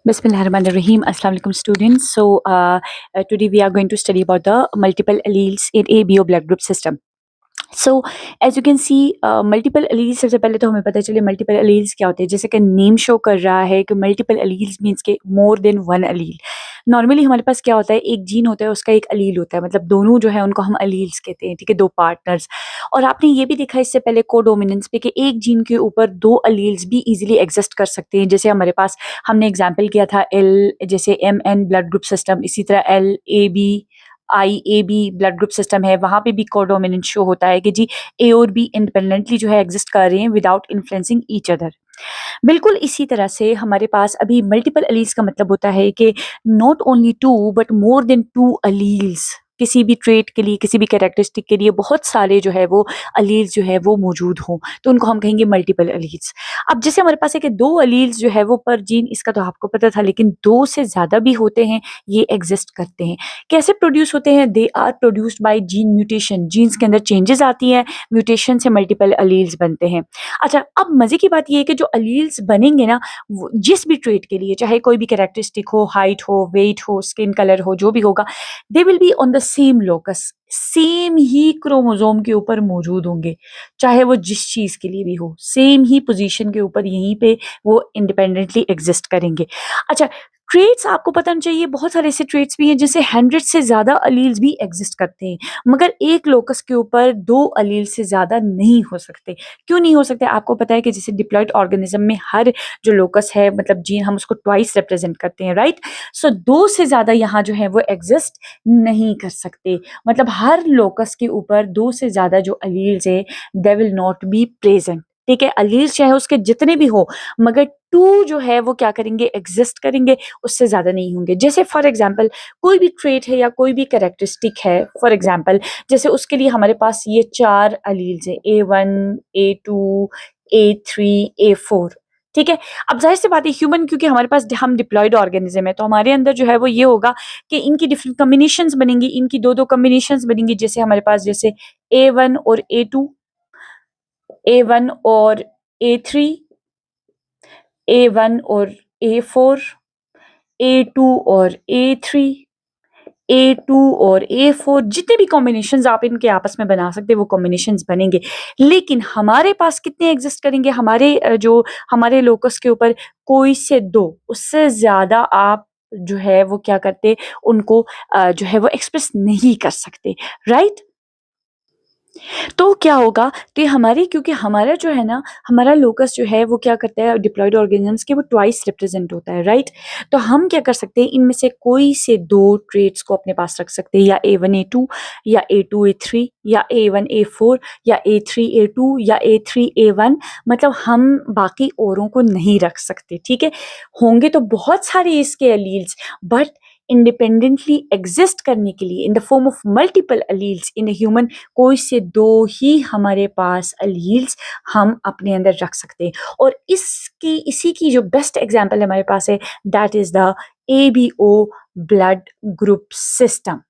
Bismillahirrahmanirrahim. Assalamu alaikum students. Today we are going to study about the multiple alleles in ABO blood group system. So as you can see multiple alleles सबसे पहले तो हमें पता चले multiple alleles क्या होते हैं। जैसे कि नेम शो कर रहा है कि मल्टीपल एलील्स मीन्स के more than one allele. Normally हमारे पास क्या होता है, एक जीन होता है, उसका एक एलील होता है, मतलब दोनों जो है उनको हम एलील्स कहते हैं, ठीक है, दो पार्टनर्स। और आपने ये भी देखा इससे पहले कोडोमिनेंस पे कि एक जीन के ऊपर दो एलील्स भी इजीली एग्जिस्ट कर सकते हैं। जैसे हमारे पास हमने एग्जाम्पल किया था एल, जैसे M N blood group system, इसी तरह LAB ब्लड ग्रुप सिस्टम है, वहाँ पे भी कोडोमिनेंट शो होता है कि जी ए और बी इंडिपेंडेंटली जो है एग्जिस्ट कर रहे हैं विदाउट इन्फ्लुएंसिंग ईच अदर। बिल्कुल इसी तरह से हमारे पास अभी मल्टीपल अलील्स का मतलब होता है कि not only two but more than two alleles, किसी भी ट्रेट के लिए, किसी भी कैरेक्टरिस्टिक के लिए बहुत सारे जो है वो अलील्स जो है वो मौजूद हों, तो उनको हम कहेंगे मल्टीपल अलील्स। अब जैसे हमारे पास है कि दो अलील्स जो है वो पर जीन, इसका तो आपको पता था, लेकिन दो से ज़्यादा भी होते हैं, ये एग्जिस्ट करते हैं। कैसे प्रोड्यूस होते हैं? They are produced by gene mutation. Genes के अंदर चेंजेस आती हैं, म्यूटेशन से मल्टीपल अलील्स बनते हैं। अच्छा, अब मज़े की बात ये है कि जो अलील्स बनेंगे ना, जिस भी ट्रेट के लिए, चाहे कोई भी कैरेक्टरिस्टिक हो, हाइट हो, वेट हो, स्किन कलर हो, जो भी होगा, they will be on the same locus, same he chromosome के ऊपर मौजूद होंगे। चाहे वो जिस चीज़ के लिए भी हो, सेम ही पोजीशन के ऊपर यहीं पे वो इंडिपेंडेंटली एग्जिस्ट करेंगे। अच्छा, ट्रेट्स आपको पता होना चाहिए, बहुत सारे ऐसे ट्रेट्स भी हैं जिनसे 100 से ज़्यादा अलील्स भी एग्जिस्ट करते हैं, मगर एक लोकस के ऊपर दो अलील से ज़्यादा नहीं हो सकते। क्यों नहीं हो सकते? आपको पता है कि जैसे डिप्लॉयड ऑर्गेनिज्म में हर जो लोकस है, मतलब जीन, हम उसको ट्वाइस रिप्रेजेंट करते हैं, राइट? सो दो से ज़्यादा यहाँ जो है वो एग्जिस्ट नहीं कर सकते। मतलब हर लोकस के ऊपर दो से ज़्यादा जो अलील्स है, they will not be present. ठीक है, अलील्स चाहे उसके जितने भी हो, मगर टू जो है वो क्या करेंगे, एग्जिस्ट करेंगे, उससे ज़्यादा नहीं होंगे। जैसे फॉर एग्जाम्पल कोई भी ट्रेट है या कोई भी कैरेक्टरिस्टिक है, फॉर एग्जाम्पल जैसे उसके लिए हमारे पास ये चार अलील्स हैं, A1, A2, A3, A4। ठीक है, अब जाहिर सी बात है, ह्यूमन, क्योंकि हमारे पास हम डिप्लॉयड ऑर्गेनिज्म है, तो हमारे अंदर जो है वो ये होगा कि इनकी डिफरेंट कॉम्बिनेशंस बनेंगी, इनकी दो दो कॉम्बिनेशंस बनेंगी। जैसे हमारे पास जैसे A1 और A2, A1 और A3, A1 और A4, A2 और A3, A2 और A4, जितने भी कॉम्बिनेशंस आप इनके आपस में बना सकते हैं वो कॉम्बिनेशंस बनेंगे। लेकिन हमारे पास कितने एग्जिस्ट करेंगे? हमारे जो हमारे लोकस के ऊपर कोई से दो, उससे ज़्यादा आप जो है वो क्या करते, उनको जो है वो एक्सप्रेस नहीं कर सकते, राइट? तो क्या होगा कि हमारी, क्योंकि हमारा जो है ना, हमारा लोकस जो है वो क्या करता है, डिप्लॉयड ऑर्गेनिजम्स के वो ट्वाइस रिप्रेजेंट होता है, राइट? तो हम क्या कर सकते हैं, इनमें से कोई से दो ट्रेट्स को अपने पास रख सकते हैं, या A1 A2, या A2 A3, या A1 A4, या A3 A2, या A3 A1। मतलब हम बाकी औरों को नहीं रख सकते, ठीक है? होंगे तो बहुत सारे इसके एलील्स, बट इंडिपेंडेंटली एग्जिस्ट करने के लिए in the form of multiple alleles in human, कोई से दो ही हमारे पास एलील्स हम अपने अंदर रख सकते हैं। और इसी की जो बेस्ट एग्जांपल हमारे पास है, that is the ABO blood group system.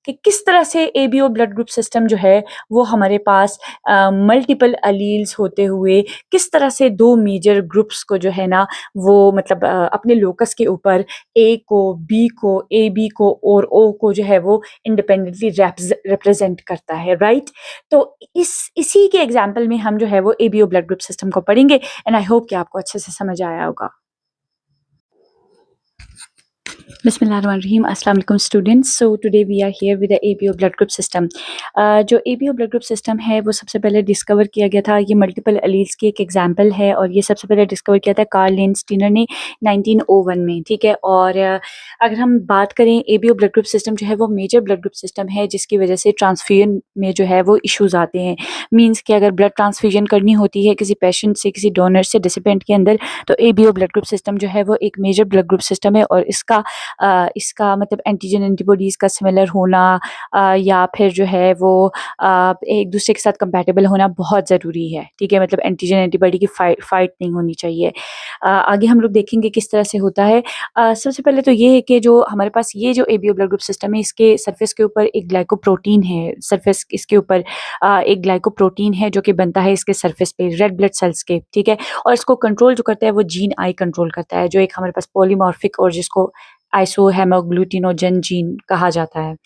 कि किस तरह से ABO ब्लड ग्रुप सिस्टम जो है वो हमारे पास मल्टीपल अलील्स होते हुए किस तरह से दो मेजर ग्रुप्स को जो है ना, वो मतलब अपने लोकस के ऊपर A को, B को, AB को और O को जो है वो इंडिपेंडेंटली रिप्रेजेंट करता है, राइट? तो इसी के एग्जाम्पल में हम जो है वो ABO ब्लड ग्रुप सिस्टम को पढ़ेंगे, एंड आई होप कि आपको अच्छे से समझ आया होगा। Bismillahirrahmanirrahim. Assalamu alaikum students. So today we are here with the ABO blood group system. जो ABO ब्लड ग्रुप सिस्टम है वो सबसे पहले डिस्कवर किया गया था, ये मल्टीपल एलील्स की एक एग्जांपल है, और ये सबसे पहले डिस्कवर किया था कार्ल लेंस्टीनर ने 1901 में, ठीक है? और अगर हम बात करें, ABO ब्लड ग्रुप सिस्टम जो है वो मेजर ब्लड ग्रुप सिस्टम है, जिसकी वजह से ट्रांसफ्यूजन में जो है वो इश्यूज़ आते हैं। मीन्स कि अगर ब्लड ट्रांसफ्यूजन करनी होती है किसी पेशेंट से, किसी डोनर से, रेसिपिएंट के अंदर, तो ABO ब्लड ग्रुप सिस्टम जो है वो एक मेजर ब्लड ग्रुप सिस्टम है, और इसका इसका मतलब एंटीजन एंटीबॉडीज़ का सिमिलर होना या फिर जो है वो एक दूसरे के साथ कंपैटिबल होना बहुत ज़रूरी है, ठीक है? मतलब एंटीजन एंटीबॉडी की फाइट नहीं होनी चाहिए। आगे हम लोग देखेंगे किस तरह से होता है। सबसे पहले तो ये है कि जो हमारे पास ये जो एबीओ ब्लड ग्रुप सिस्टम है, इसके सरफेस के ऊपर एक ग्लाइकोप्रोटीन है, सरफेस इसके ऊपर एक ग्लाइकोप्रोटीन है जो कि बनता है इसके सरफेस पे रेड ब्लड सेल्स के, ठीक है? और इसको कंट्रोल जो करता है वो जीन आई कंट्रोल करता है, जो एक हमारे पास पॉलीमॉर्फिक और जिसको आइसोहेमोग्लूटिनोजेन जीन कहा जाता है।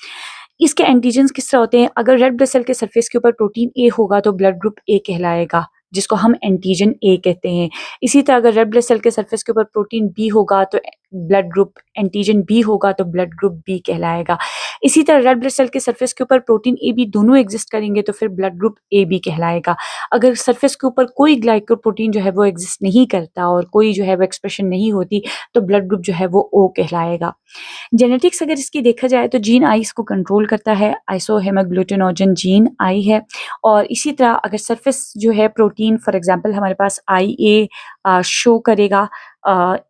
इसके एंटीजेन्स किस तरह होते हैं? अगर रेड ब्लड सेल के सरफेस के ऊपर प्रोटीन ए होगा तो ब्लड ग्रुप ए कहलाएगा, जिसको हम एंटीजन ए कहते हैं। इसी तरह अगर रेड ब्लड सेल के सरफेस के ऊपर प्रोटीन बी होगा तो ब्लड ग्रुप एंटीजन बी होगा तो ब्लड ग्रुप बी कहलाएगा। इसी तरह रेड ब्लड सेल के सरफेस के ऊपर प्रोटीन ए बी दोनों एग्जिस्ट करेंगे तो फिर ब्लड ग्रुप ए बी कहलाएगा। अगर सरफेस के ऊपर कोई ग्लाइकोप्रोटीन जो है वो एग्जिस्ट नहीं करता और कोई जो है वो एक्सप्रेशन नहीं होती तो ब्लड ग्रुप जो है वो ओ कहलाएगा। जेनेटिक्स अगर इसकी देखा जाए तो जीन आई इसको कंट्रोल करता है, आइसोहेमोग्लूटिनोजन जीन आई है। और इसी तरह अगर सरफेस जो है प्रोटीन फॉर एग्जांपल हमारे पास आई ए शो करेगा,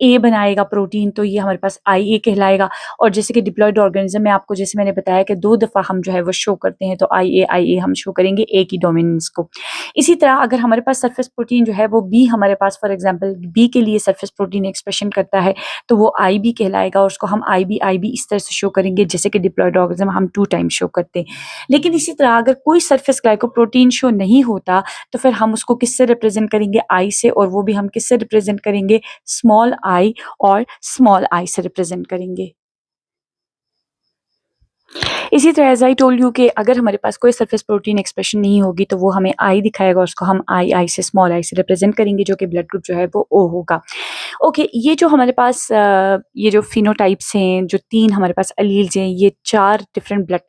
ए बनाएगा प्रोटीन तो ये हमारे पास आई ए कहलाएगा। और जैसे कि डिप्लॉयड ऑर्गेनिज्म में आपको जैसे मैंने बताया कि 2 दफ़ा हम जो है वो शो करते हैं तो आई ए हम शो करेंगे ए की डोमिनेंस को। इसी तरह अगर हमारे पास सरफेस प्रोटीन जो है वो बी हमारे पास फॉर एग्जांपल बी के लिए सरफेस प्रोटीन एक्सप्रेशन करता है तो वो आई बी कहलाएगा और उसको हम आई बी इस तरह से शो करेंगे जैसे कि डिप्लॉयड ऑर्गेनिज्म हम 2 टाइम शो करते हैं। लेकिन इसी तरह अगर कोई सरफेस ग्लाइकोप्रोटीन शो नहीं होता तो फिर हम उसको किससे रिप्रेजेंट करेंगे? आई से, और वो भी हम किससे रिप्रेजेंट करेंगे? स्मॉल आई और स्मॉल आई से रिप्रेजेंट करेंगे। इसी तरह एज़ आई टोल्ड यू कि अगर हमारे पास कोई सरफेस प्रोटीन एक्सप्रेशन नहीं होगी तो वो हमें आई दिखाएगा, उसको हम आई से स्मॉल आई से रिप्रेजेंट करेंगे जो कि ब्लड ग्रुप जो है वो ओ होगा। ओके, ये जो हमारे पास ये जो फिनोटाइप्स हैं, जो 3 हमारे पास एलील्स हैं, ये 4 डिफरेंट ब्लड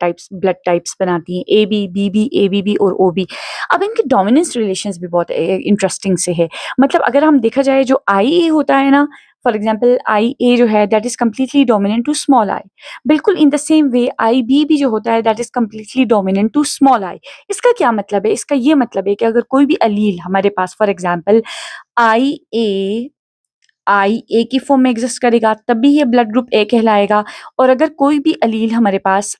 टाइप्स बनाती हैं, एबी, बीबी, एबीबी और ओबी। अब इनके डोमिनेंस रिलेशंस भी बहुत इंटरेस्टिंग से है। मतलब अगर हम देखा जाए जो आईए होता है ना, फॉर एग्जांपल आईए जो है that is completely dominant to small I. बिल्कुल in the same way IB भी जो होता है that is completely dominant to small I. इसका क्या मतलब है? इसका ये मतलब है कि अगर कोई भी एलील हमारे पास फॉर एग्जांपल आई ए की फॉर्म में एग्जिस्ट करेगा तब भी ये ब्लड ग्रुप ए कहलाएगा। और अगर कोई भी अलील हमारे पास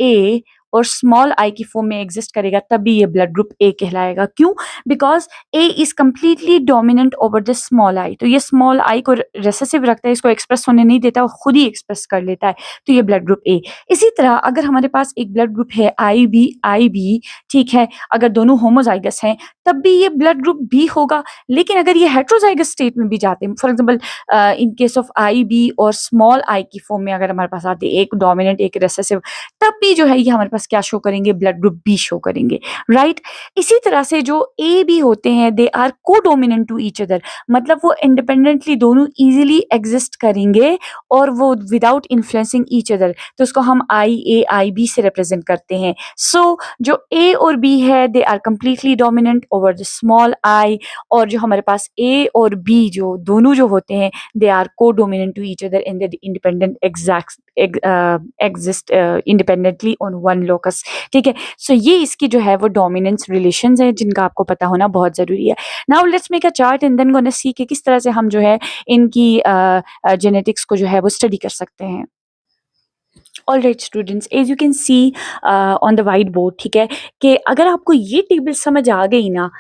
ए और स्मॉल आई की फॉर्म में एग्जिस्ट करेगा तब भी ये ब्लड ग्रुप ए कहलाएगा। क्यों? Because A is completely dominant over the small I. तो ये स्मॉल आई को रेसेसिव रखता है, इसको एक्सप्रेस होने नहीं देता, वो खुद ही एक्सप्रेस कर लेता है। तो ये ब्लड ग्रुप ए। इसी तरह अगर हमारे पास एक ब्लड ग्रुप है आई बी, ठीक है, अगर दोनों होमोजाइगस हैं तब भी ये ब्लड ग्रुप बी होगा। लेकिन अगर ये हेट्रोजाइगस स्टेट में भी जाते हैं, for example in case of I B और स्मॉल आई की फॉर्म में अगर हमारे पास आते हैं, एक डोमिनेंट एक रेसेसिव, तब भी जो है ये हमारे पास क्या शो करेंगे? ब्लड ग्रुप बी शो करेंगे, राइट? इसी तरह से जो ए बी होते हैं they are codominant to each other, मतलब वो इंडिपेंडेंटली दोनों इजीली एग्जिस्ट करेंगे और वो विदाउट इन्फ्लुएंसिंग ईच अदर। तो उसको हम आई बी से रिप्रेजेंट करते हैं। सो जो ए और बी है they are completely dominant over the small I. और जो हमारे पास ए और बी जो दोनों जो होते हैं they are codominant to each other in the independent exist independently on one locus, ठीक है? सो ये इसकी जो है वो डोमिनेंस रिलेशंस है जिनका आपको पता होना बहुत ज़रूरी है। Now let's make a chart and then gonna see कि किस तरह से हम जो है इनकी जेनेटिक्स को जो है वो स्टडी कर सकते हैं। All right students, as you can see on the whiteboard, ठीक है, कि अगर आपको ये टेबल समझ आ गई ना,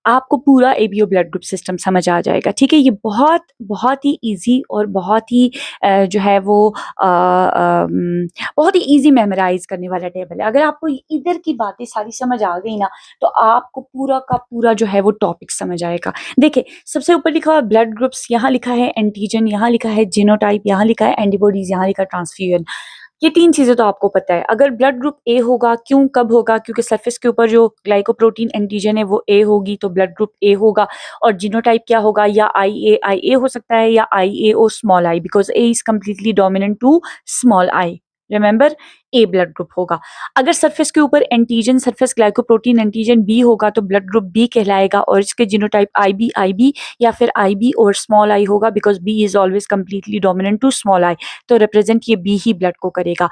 आपको पूरा एबीओ ब्लड ग्रुप सिस्टम समझ आ जाएगा, ठीक है? ये बहुत बहुत ही इजी और बहुत ही जो है वो बहुत ही इजी मेमोराइज करने वाला टेबल है। अगर आपको इधर की बातें सारी समझ आ गई ना तो आपको पूरा का पूरा जो है वो टॉपिक समझ आएगा। देखिए, सबसे ऊपर लिखा हुआ ब्लड ग्रुप्स, यहाँ लिखा है एंटीजन, यहाँ लिखा है जीनोटाइप, यहाँ लिखा है एंटीबॉडीज, यहाँ लिखा है ट्रांसफ्यूजन। ये 3 चीज़ें तो आपको पता है। अगर ब्लड ग्रुप ए होगा, क्यों, कब होगा? क्योंकि सरफेस के ऊपर जो ग्लाइकोप्रोटीन एंटीजन है वो ए होगी तो ब्लड ग्रुप ए होगा। और जीनोटाइप क्या होगा? या आई ए हो सकता है या आई ए और small I, because A is completely dominant to small I. Remember, A blood group होगा। अगर सरफेस के ऊपर antigen surface glycoprotein antigen B होगा तो ब्लड ग्रुप बी कहलाएगा और इसके जीनोटाइप आईबी या फिर आईबी और स्मॉल आई होगा, because B is always completely dominant to small I, तो रिप्रेजेंट ये बी ही ब्लड को करेगा।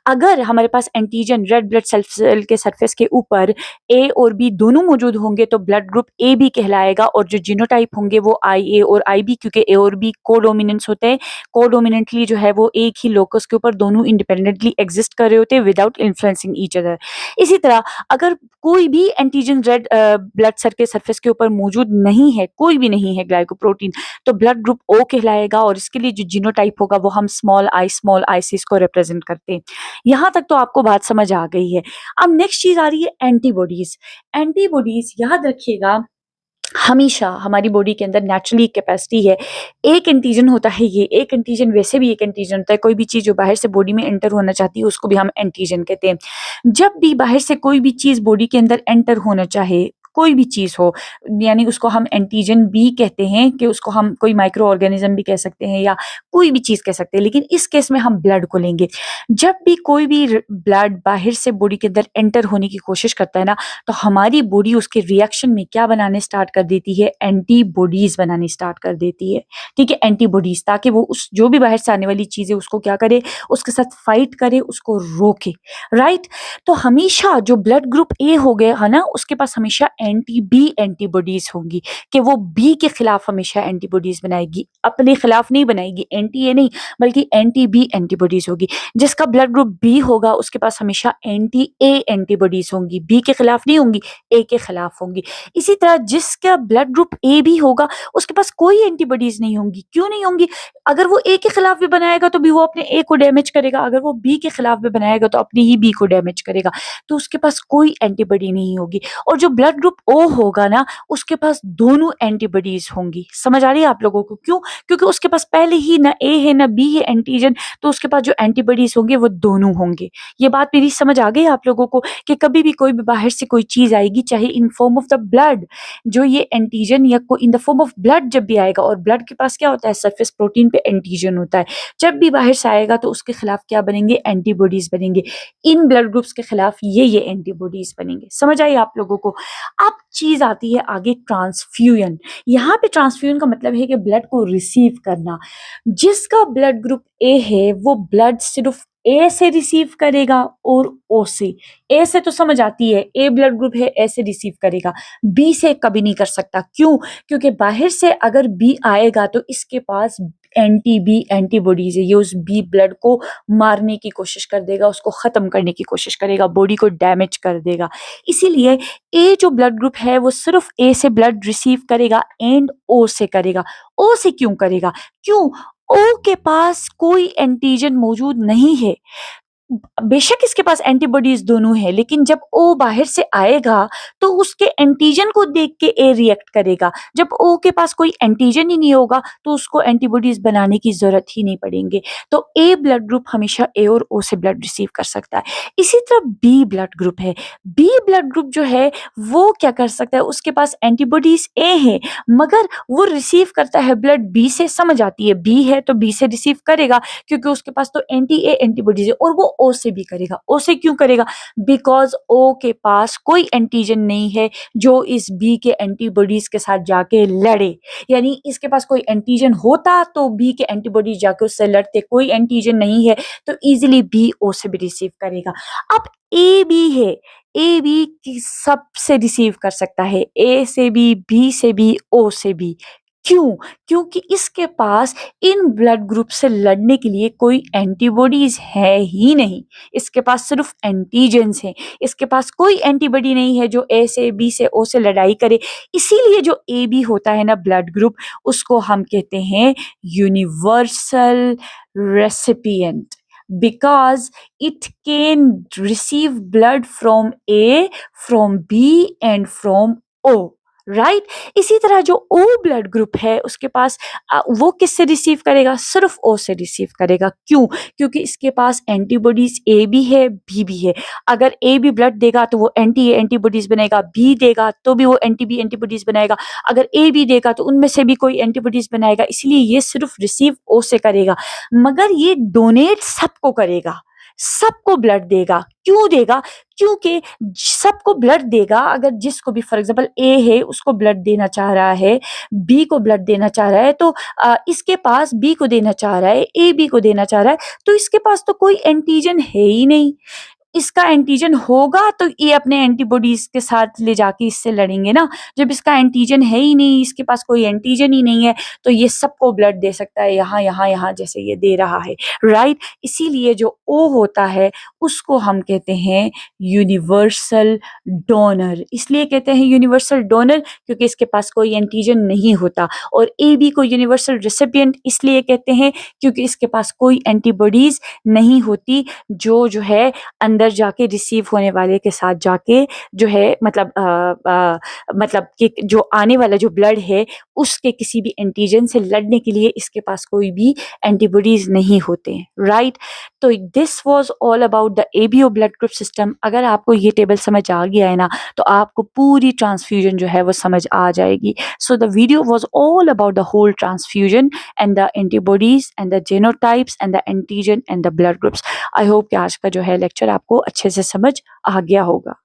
अगर हमारे पास एंटीजन रेड ब्लड सेल के सरफेस के ऊपर ए और बी दोनों मौजूद होंगे तो ब्लड ग्रुप ए बी कहलाएगा और जो जीनोटाइप होंगे वो आई ए और आई बी, क्योंकि ए और बी कोडोमिनेंट्स होते हैं। कोडोमिनेंटली जो है वो एक ही लोकस के ऊपर दोनों इंडिपेंडेंटली एग्जिस्ट कर रहे होते हैं विदाउट इन्फ्लुएंसिंग ईच अदर। इसी तरह अगर कोई भी एंटीजन रेड ब्लड सेल के सरफेस के ऊपर मौजूद नहीं है, कोई भी नहीं है ग्लाइकोप्रोटीन, तो ब्लड ग्रुप ओ कहलाएगा और इसके लिए जो जीनोटाइप होगा वो हम स्मॉल आई से इसको रिप्रेजेंट करते हैं। यहाँ तक तो आपको बात समझ आ गई है। अब नेक्स्ट चीज आ रही है एंटीबॉडीज। एंटीबॉडीज याद रखिएगा, हमेशा हमारी बॉडी के अंदर नेचुरली कैपेसिटी है, एक एंटीजन होता है, ये एक एंटीजन वैसे भी एक एंटीजन होता है। कोई भी चीज जो बाहर से बॉडी में एंटर होना चाहती है उसको भी हम एंटीजन कहते हैं। जब भी बाहर से कोई भी चीज बॉडी के अंदर एंटर होना चाहे, कोई भी चीज हो, यानी उसको हम एंटीजन भी कहते हैं, कि उसको हम कोई माइक्रो ऑर्गेनिज्म भी कह सकते हैं या कोई भी चीज कह सकते हैं, लेकिन इस केस में हम ब्लड को लेंगे। जब भी कोई भी ब्लड बाहर से बॉडी के अंदर एंटर होने की कोशिश करता है ना, तो हमारी बॉडी उसके रिएक्शन में क्या बनाने स्टार्ट कर देती है, एंटीबॉडीज बनानी स्टार्ट कर देती है। ठीक है, एंटीबॉडीज, ताकि वो उस जो भी बाहर से आने वाली चीज है उसको क्या करे, उसके साथ फाइट करे, उसको रोके। राइट, तो हमेशा जो ब्लड ग्रुप ए हो गया है ना, उसके पास हमेशा एंटी बी एंटीबॉडीज होंगी, कि वो बी के खिलाफ हमेशा एंटीबॉडीज बनाएगी, अपने खिलाफ नहीं बनाएगी, एंटी ए नहीं बल्कि एंटी बी एंटीबॉडीज होगी। जिसका ब्लड ग्रुप बी होगा उसके पास हमेशा एंटी ए एंटीबॉडीज होंगी, बी के खिलाफ नहीं होंगी, ए के खिलाफ होंगी। इसी तरह जिसका ब्लड ग्रुप ए भी होगा उसके पास कोई एंटीबॉडीज नहीं होंगी। क्यों नहीं होंगी? अगर वो ए के खिलाफ भी बनाएगा तो भी वो अपने ए को डैमेज करेगा, अगर वो बी के खिलाफ भी बनाएगा तो अपनी ही बी को डैमेज करेगा, तो उसके पास कोई एंटीबॉडी नहीं होगी। और जो ब्लड ग्रुप ओ होगा ना, उसके पास दोनों एंटीबॉडीज होंगी। समझ आ रही है आप लोगों को? क्यों? क्योंकि उसके पास पहले ही ना ए है ना बी है एंटीजन, तो उसके पास जो एंटीबॉडीज होंगे वो दोनों होंगे। ये बात मेरी समझ आ गई आप लोगों को, कि कभी भी कोई भी बाहर से कोई चीज आएगी, चाहे in form of the blood, जो ये एंटीजन या कोई in the form of blood जब भी आएगा, और ब्लड के पास क्या होता है, सरफेस प्रोटीन पे एंटीजन होता है, जब भी बाहर से आएगा तो उसके खिलाफ क्या बनेंगे, एंटीबॉडीज बनेंगे। इन ब्लड ग्रुप्स के खिलाफ ये एंटीबॉडीज बनेंगे। समझ आई आप लोगों को? अब चीज आती है आगे ट्रांसफ्यूजन। यहाँ पे ट्रांसफ्यूजन का मतलब है कि ब्लड को रिसीव करना। जिसका ब्लड ग्रुप ए है वो ब्लड सिर्फ ए से रिसीव करेगा और ओ से। ए से तो समझ आती है, ए ब्लड ग्रुप है, ए से रिसीव करेगा, बी से कभी नहीं कर सकता। क्यों? क्योंकि बाहर से अगर बी आएगा तो इसके पास एंटी बी एंटीबॉडीज है, ये उस बी ब्लड को मारने की कोशिश कर देगा, उसको खत्म करने की कोशिश करेगा, बॉडी को डैमेज कर देगा। इसीलिए ए जो ब्लड ग्रुप है वो सिर्फ ए से ब्लड रिसीव करेगा एंड ओ से करेगा। ओ से क्यों करेगा? क्यों? ओ के पास कोई एंटीजन मौजूद नहीं है। बेशक इसके पास एंटीबॉडीज दोनों है, लेकिन जब ओ बाहर से आएगा तो उसके एंटीजन को देख के ए रिएक्ट करेगा। जब ओ के पास कोई एंटीजन ही नहीं होगा तो उसको एंटीबॉडीज बनाने की जरूरत ही नहीं पड़ेंगे। तो ए ब्लड ग्रुप हमेशा ए और ओ से ब्लड रिसीव कर सकता है। इसी तरह बी ब्लड ग्रुप है। बी ब्लड ग्रुप जो है वो क्या कर सकता है, उसके पास एंटीबॉडीज ए है, मगर वो रिसीव करता है ब्लड बी से। समझ आती है, बी है तो बी से रिसीव करेगा, क्योंकि उसके पास तो एंटी ए एंटीबॉडीज है, और वो ओ से भी करेगा। ओ से क्यों करेगा? बिकॉज ओ के पास कोई एंटीजन नहीं है जो इस बी के एंटीबॉडीज के साथ जाके लड़े। यानी इसके पास कोई एंटीजन होता तो बी के एंटीबॉडीज जाके उससे लड़ते, कोई एंटीजन नहीं है तो इजीली बी ओ से भी रिसीव करेगा। अब ए बी है, ए बी सबसे रिसीव कर सकता है, ए से भी, बी से भी, ओ से भी। क्यों? क्योंकि इसके पास इन ब्लड ग्रुप से लड़ने के लिए कोई एंटीबॉडीज है ही नहीं, इसके पास सिर्फ एंटीजेंस हैं। इसके पास कोई एंटीबॉडी नहीं है जो ए से, बी से, ओ से लड़ाई करे। इसीलिए जो ए बी होता है ना ब्लड ग्रुप, उसको हम कहते हैं universal recipient, because it can receive blood from A, from B and from O, right. इसी तरह जो ओ ब्लड ग्रुप है उसके पास वो किससे रिसीव करेगा? सिर्फ ओ से रिसीव करेगा। क्यों? क्योंकि इसके पास एंटीबॉडीज ए भी है, बी भी है। अगर ए बी ब्लड देगा तो वो एंटी ए एंटीबॉडीज बनेगा, बी देगा तो भी वो एंटी बी एंटीबॉडीज बनाएगा, अगर ए बी देगा तो उनमें से भी कोई एंटीबॉडीज बनाएगा। इसलिए ये सिर्फ रिसीव ओ से करेगा, मगर ये डोनेट सबको करेगा। सबको ब्लड देगा। क्यों देगा? क्योंकि सबको ब्लड देगा। अगर जिसको भी फॉर एग्ज़ाम्पल ए है उसको ब्लड देना चाह रहा है, बी को ब्लड देना चाह रहा है, तो इसके पास बी को देना चाह रहा है, ए बी को देना चाह रहा है, तो इसके पास तो कोई एंटीजन है ही नहीं। इसका एंटीजन होगा तो ये अपने एंटीबॉडीज़ के साथ ले जाके इससे लड़ेंगे ना। जब इसका एंटीजन है ही नहीं, इसके पास कोई एंटीजन ही नहीं है, तो ये सबको ब्लड दे सकता है, यहाँ, यहाँ, यहाँ जैसे ये दे रहा है, राइट? इसीलिए जो ओ होता है उसको हम कहते हैं यूनिवर्सल डोनर। इसलिए कहते हैं यूनिवर्सल डोनर क्योंकि इसके पास कोई एंटीजन नहीं होता। और ए-बी को यूनिवर्सल रेसिपिएंट इसलिए कहते हैं क्योंकि इसके पास कोई एंटीबॉडीज़ नहीं होती जो है अंदर जाके रिसीव होने वाले के साथ जाके जो है मतलब कि जो आने वाला जो ब्लड है उसके किसी भी एंटीजन से लड़ने के लिए इसके पास कोई भी एंटीबॉडीज नहीं होते, राइट? तो this was all about the ABO blood group system. अगर आपको ये टेबल समझ आ गया है ना तो आपको पूरी ट्रांसफ्यूजन जो है वो समझ आ जाएगी। So the video was all about the whole transfusion and the antibodies and the genotypes and the antigen and the blood groups. I hope कि आज का जो है लेक्चर आपको अच्छे से समझ आ गया होगा।